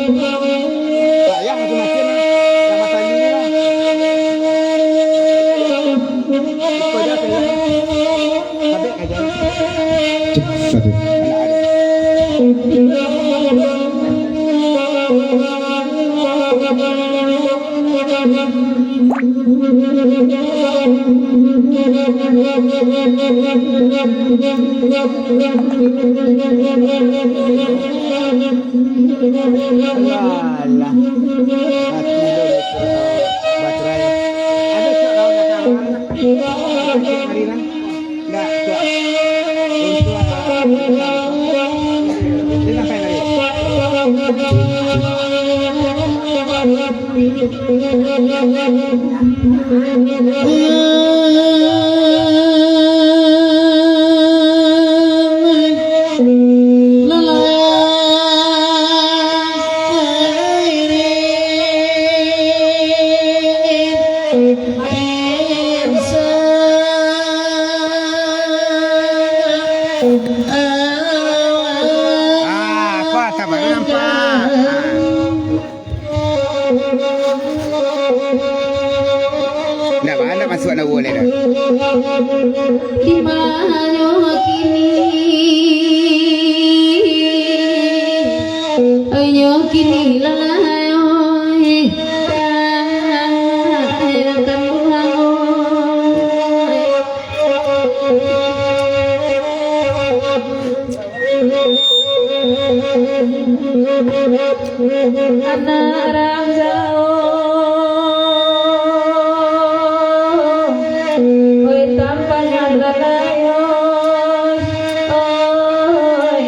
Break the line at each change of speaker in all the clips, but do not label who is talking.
Bayang macam-macam sama tadi lah. Ikut aja pelan. Sabik aja.
Sabik.
Alah. Mati lo baterai. Ada cok lawan kawan. Hari kan? Enggak, cok. Untuk dia sampai lagi. Apa tak baru nampak? Nak mana masuk nak boleh dah.
Di mana kini ayo kini lalayo akan anak ramzao oi tampaknya lalayo oi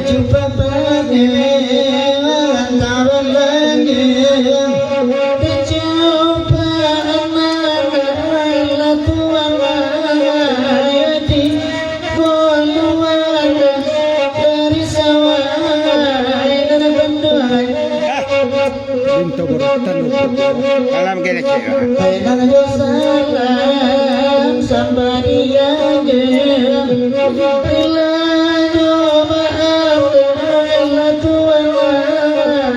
Jumpa pagi antara langit, jumpa anak Tuhan ayati keluar dari sawah dan benduai.
Pintu berutan. Alam kena cek.
Dengan salam sambari aja bila coba Allah Tuhan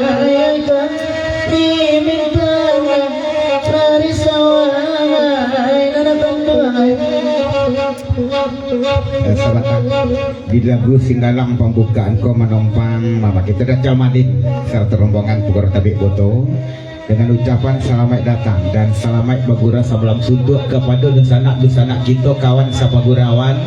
ayat diminta dari sawah dan benduai.
Di lagu Singgalang pembukaan kau menompang mama kita Dacal Madin serta rombongan Pugar Tabik Boto dengan ucapan selamat datang dan selamat bagura sebelum suntuk kepada dusanak kita kawan sapagurawan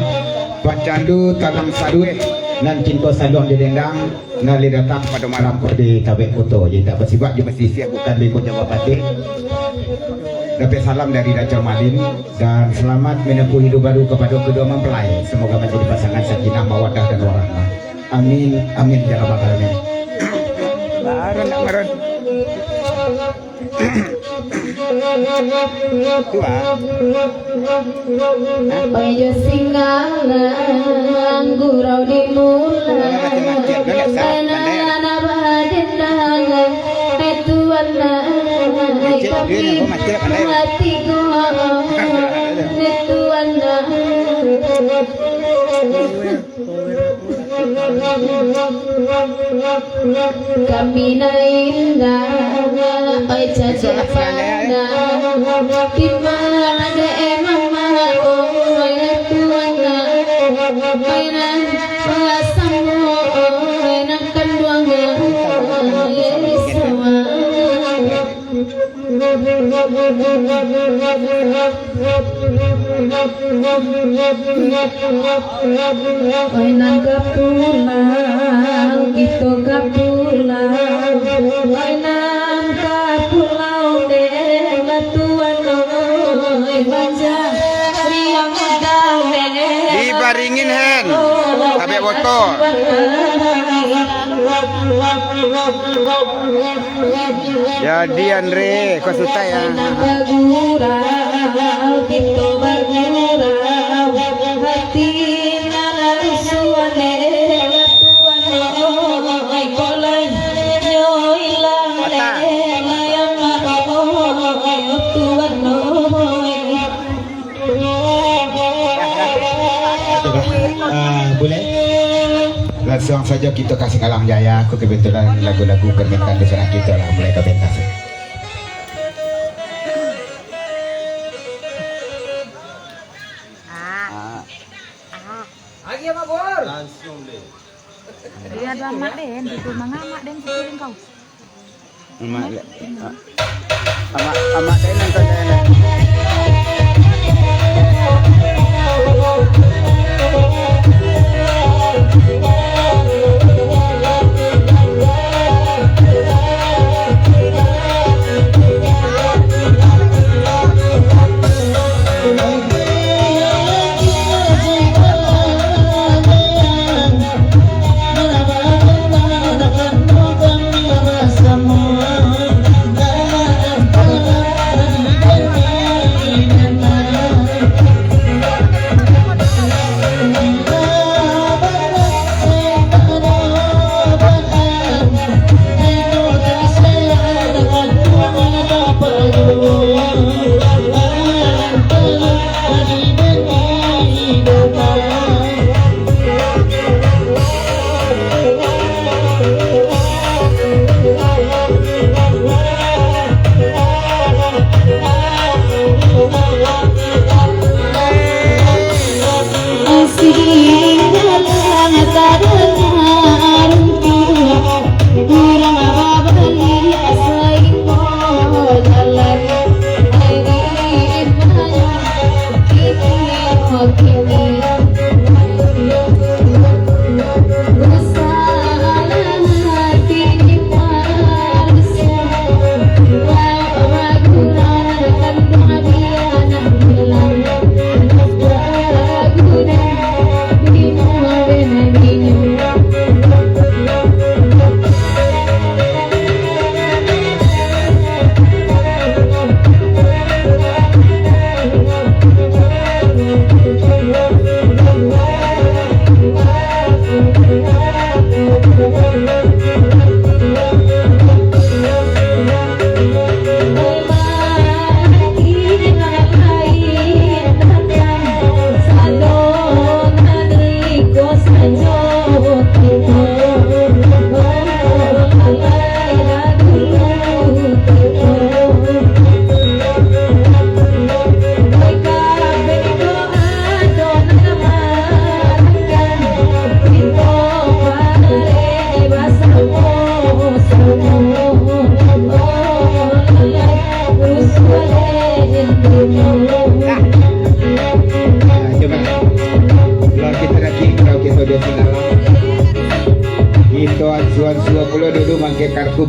Pak Candu Tanam Sadue dan Cinta Sadong di Dendang nali datang pada malam di Tabik Boto jadi tak bersifat dia mesti siap bukan berikut jawab batik. Dapat salam dari Dacal Madin dan selamat menempuh hidup baru kepada kedua mempelai. Semoga menjadi pasangan sakinah mawaddah dan warahmah. Amin amin ya rabbal alamin. Baru nak merun.
ayo singgalang gurau di mulan anak badan dangan tuan hatiku tuan kami indah oi cacapana di mana ada emang mau oi tuan oi nan pasamu oi nan kanduanga oi sama oi nan kapulang gitu kapulang oi nan kapulang deh tuan oi banja riang dang deh
Dibaringin hen. Tabik Boto. Jadi Andre kau suta ya.
Bagurau gitu bagurau hati nalari suane tuane oi kolai yo ilang le layang oi tuan
langsung saja kita kasih kalang jaya. Aku kebetulan lagu-lagu permintaan dosa kita lah mulai ke pentas.
Dia ada mak den, itu mak den sekirin kau.
Amak den nonton den.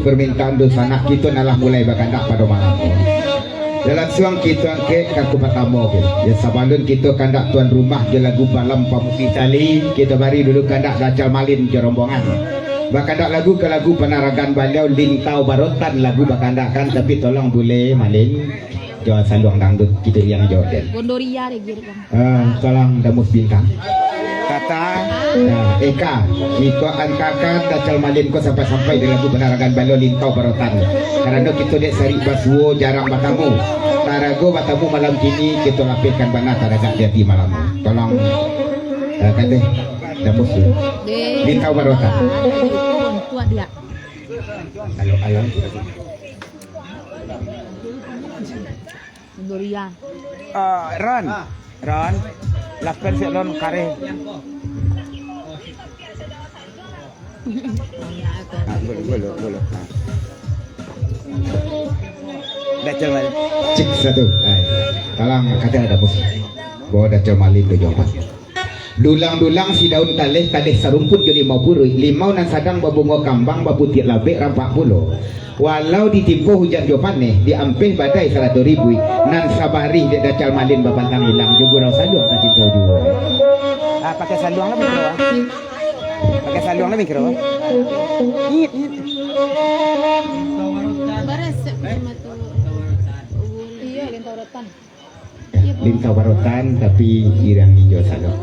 Permintaan dosa anak kita nalah mulai bakandak pada malam. Dalam suang kita angke kartu pertama ya sabalun kita kandak tuan rumah je lagu balam pamuki tali kita bari dulu kandak dacal malin je rombongan. Bakandak lagu ke lagu penaragan baliau lintau barotan lagu bakandakan tapi tolong boleh malin jual saluang dangdut kita yang jodoh.
Gondoria deh gitu kan.
Tolong damus bintang. Kata Eka Iko angkakan dacal malin ko sampai-sampai di lagu penaragan balo lintau barotan karena kita dek sari basuo jarang batamu tarago batamu malam kini kita lapirkan bana taraga jati malam tolong kan deh damus lintau barotan
tua dia
ayo
Gondoria
Ron lakukan si Ron kare boleh dacal malin
cik satu tolong kata ada bos bawa dacal malin ke jawapan dulang-dulang si daun taleh kadeh sarumput jadi mau purui limau nan sadang babungo kambang babutik labek rampak pulau walau ditimpo hujan jopane diampeh badai 100.000 nan sabari dek dacal malin babantang hilang juga rau saluang tak cinta juga
pakai saluang lebih kira pakai saluang lebih kira nyit
bares sama tuh iya lintau rotan
lintau barotan tapi irang hijau saluang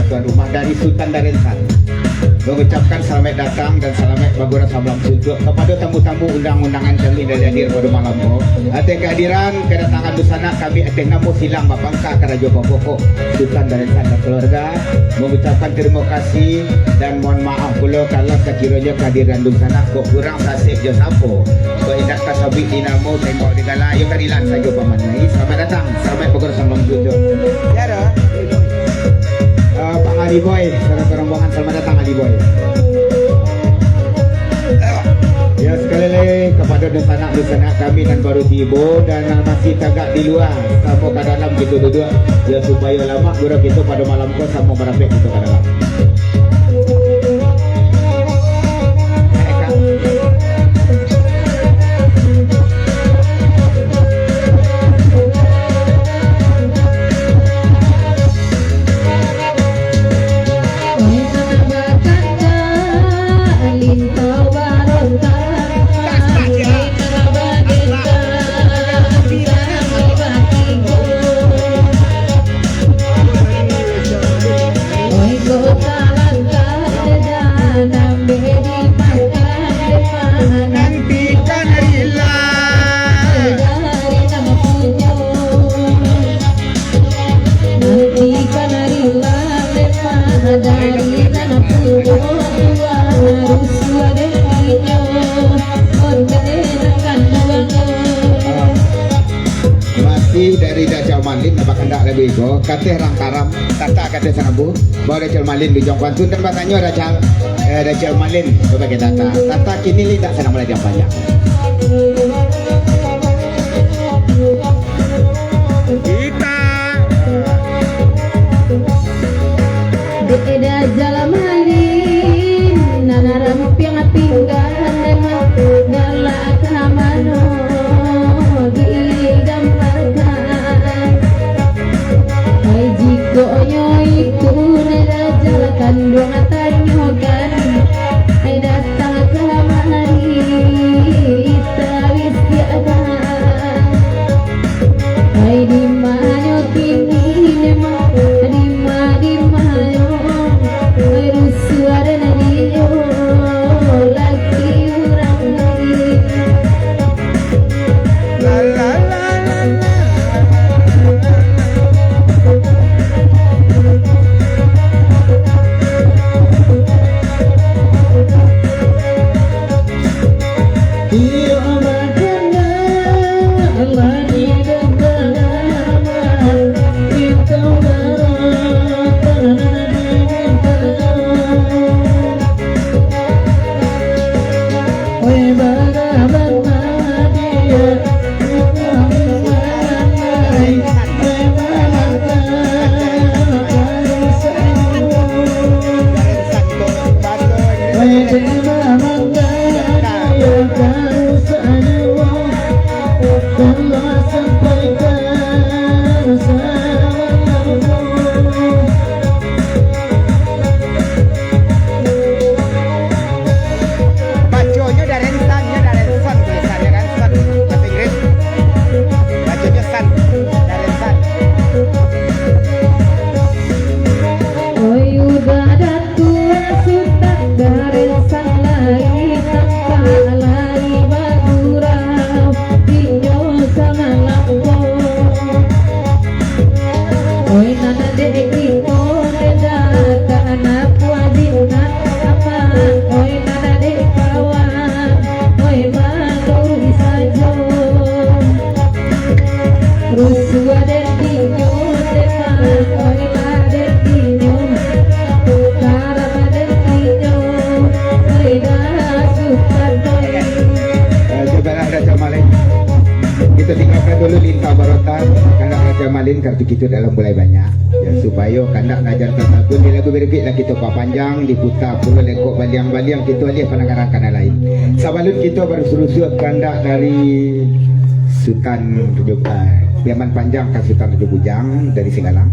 tuan rumah dari Sultan Darensan mengucapkan selamat datang dan selamat bagura sablam suntuk kepada tamu-tamu undang-undangan kami dari hadir pada malam ini. Atas kehadiran kedatangan busana kami atas nama silang Bapangka Karajo Pokok Sultan Darensan dan keluarga mengucapkan terima kasih dan mohon maaf pula kalau sekiranya kehadiran busana kok kurang sasib je sapo. Kok indak kasabik dinamo tengok digala ayo kadilan saja pamanai. Selamat datang, selamat bagura sablam suntuk.
Ya dah.
Pak Ali Boy, saudara rombongan selamat datang Ali Boy. Ya sekali lagi kepada desanak kami dan baru tiba dan masih tagak di luar sama ke dalam gitu duduk ya supaya lama gura kita pada malam kau sama berapek gitu ke dalam. Masih dari Dajjal Malin apa kendak lebih go kateh rangkaram tata kateh sanabu bawa Dajjal Malin di Jongkwan Tun dan batanya Dajjal Malin sebagai tata kini tidak sedang mulai jam banyak kita
Dajjal Malin nana rampiang pinggan nala kamano digambarkan ay jiko nyoy tunay Dajjal kandung atanyogan ay datang kamari tawis tiada ay di manyo kini nemang di manyo ay rusuada na diyo lagi urang lagi
La la la la la.
iyo amadana lagi dendama kita oi bagaban dia
Baconya Darensan tulisannya kan San bahasa Inggris. Baconya San Darensan.
oi udah datua Sultan Darensan lagi tanpa lagi bagurau dinyo sama lampu oi nana dek iko reda karena puadina apa oi nana dek kawan oi malu saja rusua dek dinyo teman oi la dek dinyo karena dek dinyo oi dah Sultan
cobalah Dajjal Malin kita tinggalkan dulu lintah barotan kandak Dajjal Malin kartu kita dalam mulai banyak ya supaya kandak ngajar tertakun di lagu berikut lah kita panjang diputar puluh lekok baliang-baliang kita lihat penangaran kanan lain sabalun kita baru suruh kandak dari Sultan Piaman Panjang ke Sultan Tujuh Bujang dari Singgalang.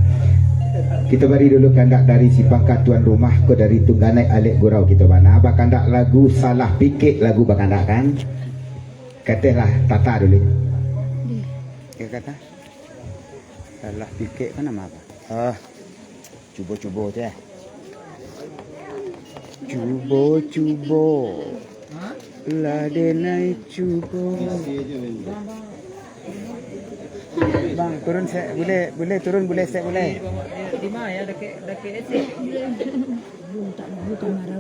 Kita beri dulu kandak dari si pangkat tuan rumah ko dari Tungganai Alek Gurau kita bana bakandak lagu salah pikir lagu bakandak kan katalah tata dulu
Ya kata. Salah pikir kan nama apa? Cuba-cuba tu Cubo lah denai cubo. Bang turun saya boleh turun boleh saya boleh.
Di mana ya dekat esek.
Belum tak mahu kamera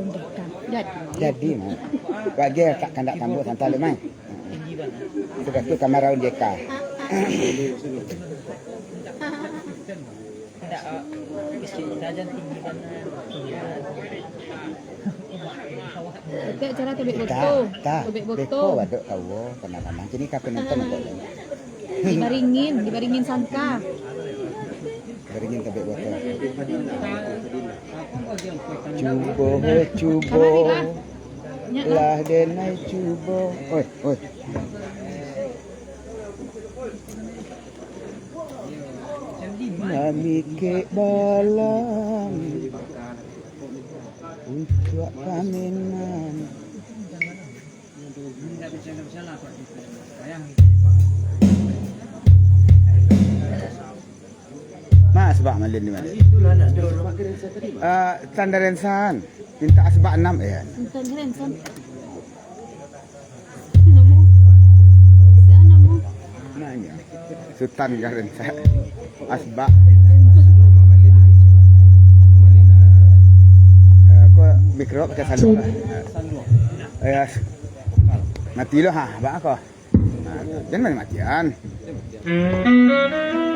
dekat.
Jadi mah bagi tak kandak tambah santai lemai. Sudah tu kamera JK.
Tidak isi sajan tinggi kan.
Dekat cara tebik
Tak,
botol.
tak.
Tebik
Beko
botol.
waduk kau kenapa-napa. Jadi kapan nonton kau?
Dibaringin sangka.
Beringin tebik botol. Cubo.
Kamari lah. Nyak lah.
Lah denai cubo. Oi. Nami ke balang untuk paminan. Mas sebab malin di mana? Tanda rensan. Minta sebab 6 ya.
Entah keren san. Namo. Sana mo.
Nanya. Sultan Garensa. Asbak. Aku mikro pakai sanduk. Mati lo ha, bak aku. Jangan main matian.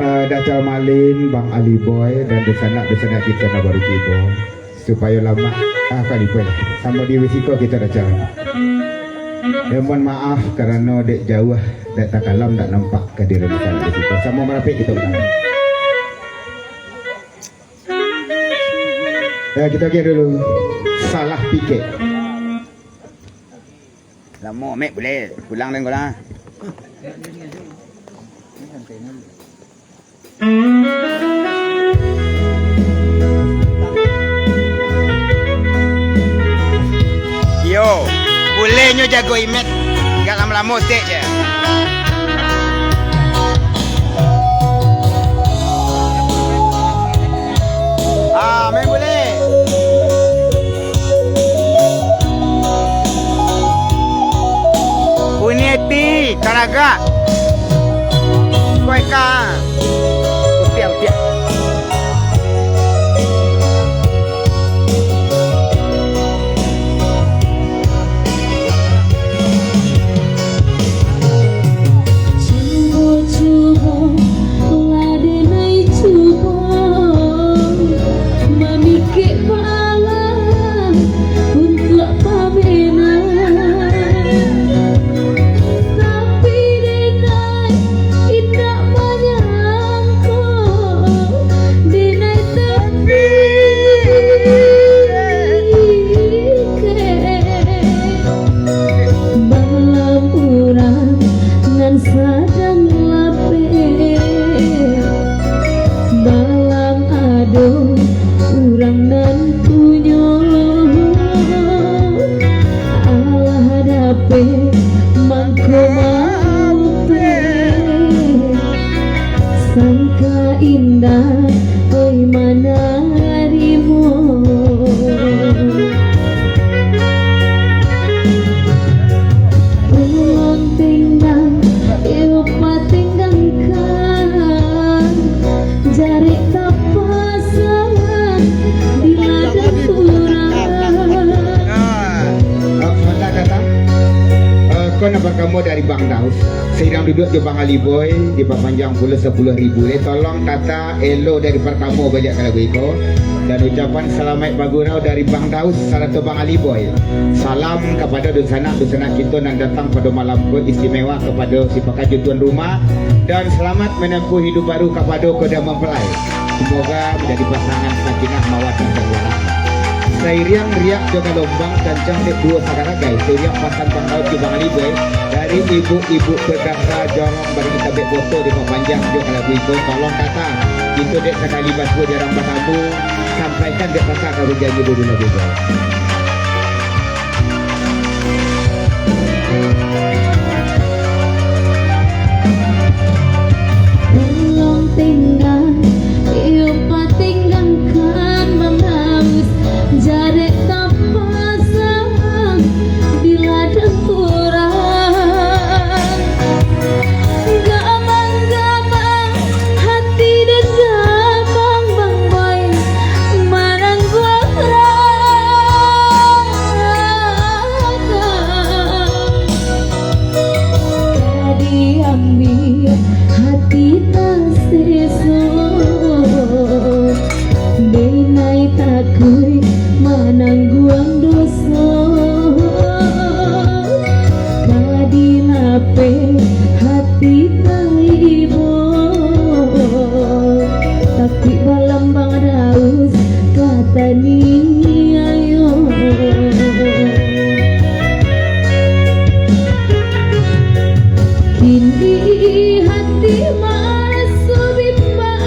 Dacal Malin, Bang Ali Boy dan desana kita nak baru tiba supaya lama kali pun sama di Wisiko kita dacal. Mohon maaf kerana dek jauh dek tak kalam tak nampak kehadiran kita di situ. Sama merapik kita ulang. Kita pergi dulu. Salah pikir.
Lama mek boleh pulang dan kau lah. Yo, bolehnya jago imet. Enggak lama-lama sek je. Main boleh. Unieti, Karaga. Kueka. Upiak.
Kamu dari Bang Daus sedang duduk di Bang Ali Boy di panjang pula 10.000. Tolong tata elo dari pertama banyak kalau iko dan ucapan selamat bagurau dari Bang Daus sarata Bang Ali Boy. Salam kepada dosana kita yang datang pada malam istimewa kepada si pekerja tuan rumah dan selamat menempuh hidup baru kepada koda mempelai. Semoga menjadi pasangan sakinah mawaddah warahmah. Sairiang riak jaga lombang kancang dek dua sakara guys. Sairiang pasang pangkau di Bang Ali Boy dari ibu-ibu perkasa jorong bagi kita bek foto di panjang juga kalau itu tolong kata itu dek sekali basbu jarang bertamu sampaikan dek pasang kalau janji dulu lebih baik.
Belum tinggal, iu patinggalkan menangis. Jarek tanpa diambil hati tak seso denai takui menangguang dosa kadilape hati taibo tapi balambang raus kata ni ayo kini hati masuk bimbang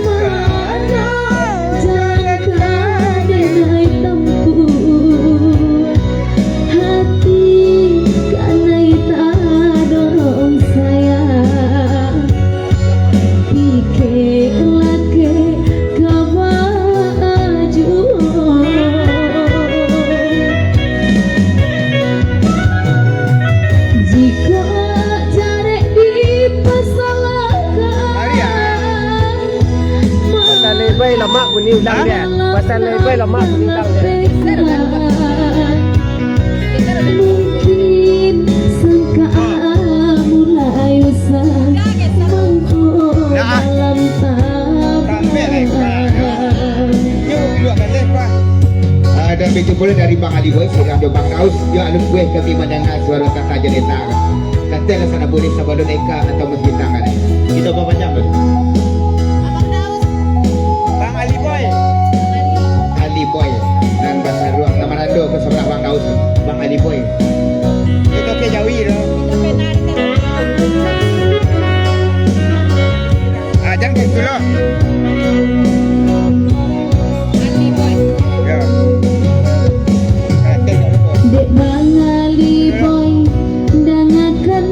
mana jaga denai tempuh hati kanai tak dorong saya pikir lagi kemajuan jika jarek dipersalahkan
Pasal lebay lama bunyi ulang dia. Pasal lebay lama bunyi ulang dia.
mungkin sangka mulai usah mengkau dalam
Dan begitu pula dari Bang Ali Boy, sedang Bang Daus, ya alun gue kami mendengar suara kata jeneta. Kata sana boleh sabado neka atau masjid tangan. Kita berapa jam?
Bang Ali Boy.
Ali Boy dan bahasa ruang nama rado ke sebelah Bang Daus. Bang Ali Boy.
Itu ke Jawi tu. Jangan gitu loh. Ya.
Dek Bang Ali Boy dangakan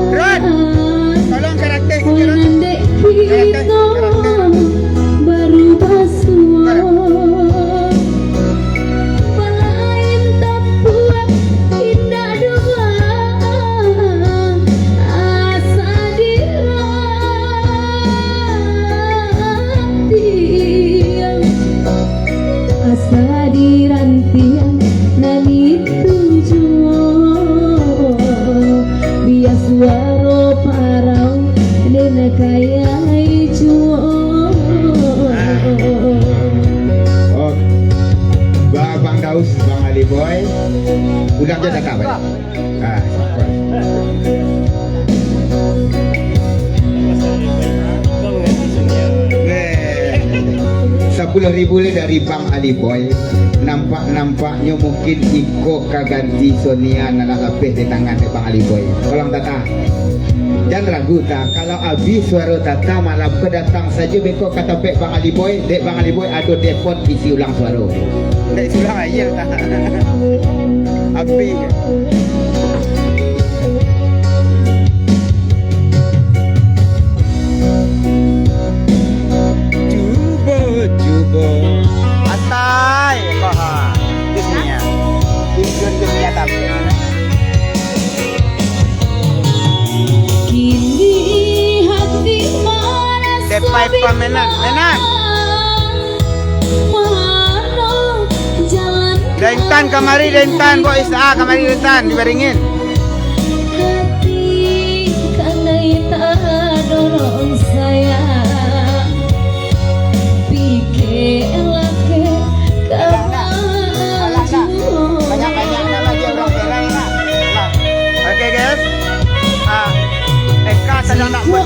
Ron,
melang
tolong karakter kita. Ron.
Oinan dek kita baru basuh Pelain tapuan indah dua asa dirantian asa dirantian nani tujuan biar suara parau dena kaya jual
Oh, Bang Daus, Bang Ali Boy. Udah je dah kabar. Sepuluh ribu le dari Bang Ali Boy. Nampaknya mungkin Iko kaganti Sonia anak lapis di tangan de Bang Ali Boy. Tolong Tata, jangan ragu tak. Kalau habis suara Tata malam kedatang saja beko kata pek Bang Ali Boy, dek Bang Ali Boy ada telepon isi ulang suara.
Dari sulang aja tak. Api. Cubo. Atai kau ha. Dunia. Dunia tapi.
kini hati malas
Depai pamenan, menan.
mana jalan
Dentan kamari dentan bo isa kamari dentan dibaringin.
hati kanai tak dorong saya pikir lagi kemajuan
Banyak-banyaknya lagi orang perai nak. Okey guys. Eka sedang nak buat